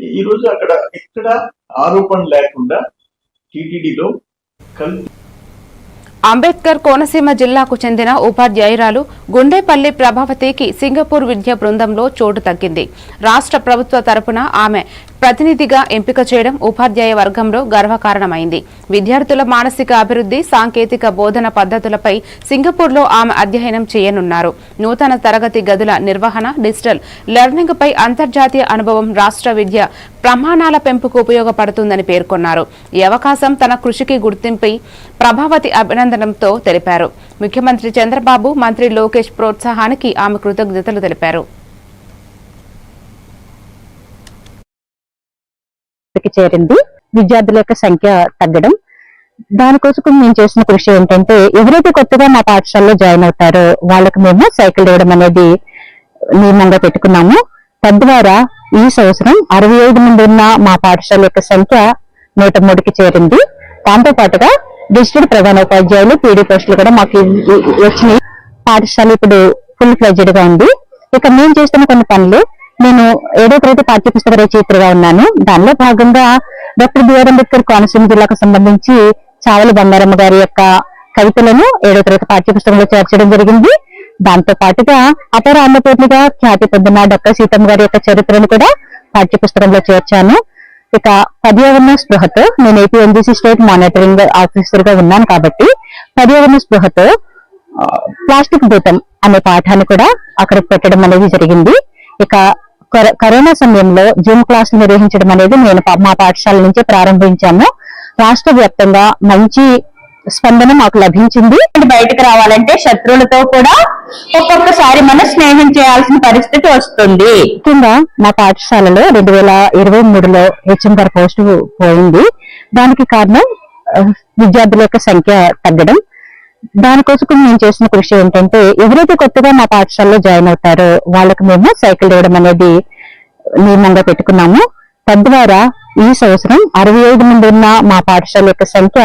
ఈ రోజు అక్కడ ఎక్కడ ఆరోపణ లేకుండా టీటీడీలో కల్పి అంబేద్కర్ కోనసీమ జిల్లాకు చెందిన ఉపాధ్యాయురాలు గుండేపల్లి ప్రభావతికి సింగపూర్ విద్యా బృందంలో చోటు తగ్గింది. రాష్ట్ర ప్రభుత్వ తరపున ఆమె ప్రతినిధిగా ఎంపిక చేయడం ఉపాధ్యాయ వర్గంలో గర్వకారణమైంది. విద్యార్థుల మానసిక అభివృద్ధి, సాంకేతిక బోధన పద్ధతులపై సింగపూర్లో ఆమె అధ్యయనం చేయనున్నారు. నూతన తరగతి గదుల నిర్వహణ, డిజిటల్ లెర్నింగ్ పై అంతర్జాతీయ అనుభవం రాష్ట్ర విద్య ప్రమాణాల పెంపుకు ఉపయోగపడుతుందని పేర్కొన్నారు. ఈ అవకాశం తన కృషికి గుర్తింపై ప్రభావతి అభినందనతో తెలిపారు. ముఖ్యమంత్రి చంద్రబాబు, మంత్రి లోకేష్ ప్రోత్సాహానికి ఆమె కృతజ్ఞతలు తెలిపారు. చేరింది. విద్యార్థుల యొక్క సంఖ్య తగ్గడం, దానికోసం మేము చేసిన కృషి ఏంటంటే ఎవరైతే కొత్తగా మా పాఠశాలలో జాయిన్ అవుతారో వాళ్ళకి మేము సైకిల్ ఇవ్వడం అనేది నియమంగా పెట్టుకున్నాము. తద్వారా ఈ సంవత్సరం 65 మంది ఉన్న మా పాఠశాల యొక్క సంఖ్య 103కి చేరింది. దాంతో పాటుగా డిజిటల్ ప్రధానోపాధ్యాయులు, పీడీ పోస్టులు కూడా మాకు వచ్చినాయి. పాఠశాల ఇప్పుడు ఫుల్ ఫ్లెడ్జెడ్ గా ఉంది. ఇక మేము చేస్తున్న కొన్ని పనులు, నేను 7వ తరగతి పాఠ్యపుస్తక రచయిత్రిగా ఉన్నాను. దానిలో భాగంగా డాక్టర్ బిఆర్ అంబేద్కర్ కోనసీమ జిల్లాకు సంబంధించి చావలి బంగారమ్మ గారి యొక్క కవితలను 7వ తరగతి పాఠ్యపుస్తకంలో చేర్చడం జరిగింది. దాంతో పాటుగా అపర అన్నపూర్ణిగా ఖ్యాతి పొందిన డాక్టర్ సీతమ్మ గారి యొక్క చరిత్రను కూడా పాఠ్యపుస్తకంలో చేర్చాను. ఇక పర్యావరణ స్పృహతో, నేను ఏపీఎన్జీసీ స్టేట్ మానిటరింగ్ ఆఫీసర్ గా ఉన్నాను కాబట్టి పర్యావరణ స్పృహతో ప్లాస్టిక్ భూతం అనే పాఠాన్ని కూడా అక్కడ పెట్టడం అనేది జరిగింది. ఇక కరోనా సమయంలో జూమ్ క్లాసులు నిర్వహించడం అనేది నేను మా పాఠశాల నుంచే ప్రారంభించాము. రాష్ట్ర వ్యాప్తంగా మంచి స్పందన మాకు లభించింది. బయటకు రావాలంటే శత్రువులతో కూడా ఒక్కొక్కసారి మనం స్నేహం చేయాల్సిన పరిస్థితి వస్తుంది. ముఖ్యంగా మా పాఠశాలలో 2023లో హెచ్ఎం గారి పోస్టు పోయింది. దానికి కారణం విద్యార్థుల యొక్క సంఖ్య తగ్గడం. దానికోసం మేము చేసిన కృషి ఏంటంటే ఎవరైతే కొత్తగా మా పాఠశాలలో జాయిన్ అవుతారో వాళ్ళకి మేము సైకిల్ ఇవ్వడం అనేది నియమంగా పెట్టుకున్నాము. తద్వారా ఈ సంవత్సరం 65 మంది ఉన్న మా పాఠశాల యొక్క సంఖ్య